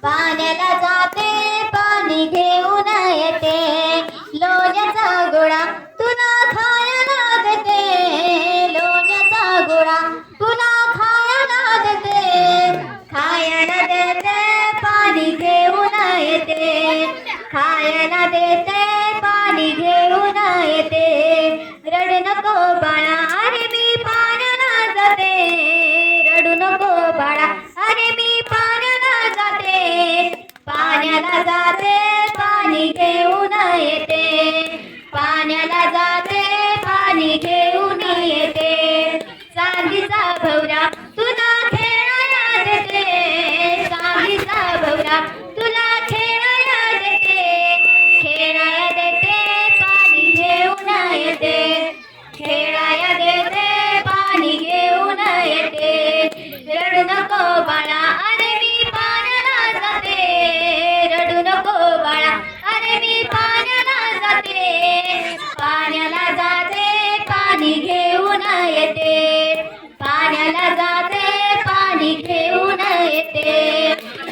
पाण्याला जाते पाणी घेऊन येते लोण्याचा गोळा तुला खायला देते लोण्याचा गोळा तुला खायला देते खायला देते पाणी घेऊन येते खायला देते पाणी घेऊन येते रडू नको बाळा अरे मी पाण्याला जाते रडू नको बाळा अरे मी पाण्याला जाते पाण्याला जाते पाणी घेऊन येते पाण्याला जाते पाणी घेऊन येते चांदीचा भवरा तुला खेळायला देते चांदीचा भवरा तुला खेळायला देते खेळायला देते पाणी घेऊन येते खेळायला देते पाणी घेऊन येते रडू नको बाळा अरे मी पाण्याला जाते रडू नको बाळा अरे मी पाण्याला जाते पाण्याला जाते पाणी घेऊन येते पाण्याला जाते पाणी घेऊन येते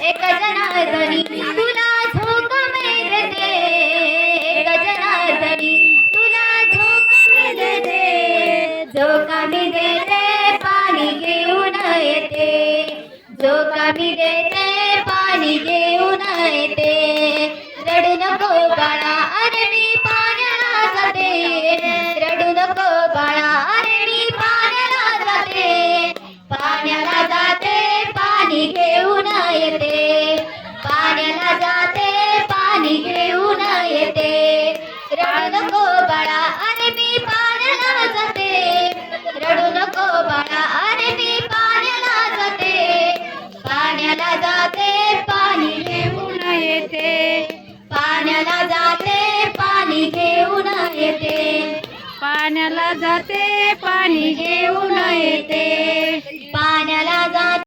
एक जनार्दनी तुला झोक मी देते एक जनार्दनी तुला झोक मी देते झोका मी देते पाणी घेऊन येते झोका मी देते पाणी घेऊन येते रडू नको बाळा अरे मी पाण्याला जाते रडू नको बाळा अरे मी पाण्याला जाते पाण्याला जाते पाणी घेऊन येते पाण्याला जाते पाणी घेऊन येते रडू नको बाळा अरे मी पाण्याला जाते रडू नको बाळा अरे मी पाण्याला जाते पाण्याला जाते पाणी घेऊन येते पाण्याला जाते पाणी घेऊन येते पाण्याला जाते पाणी घेऊन येते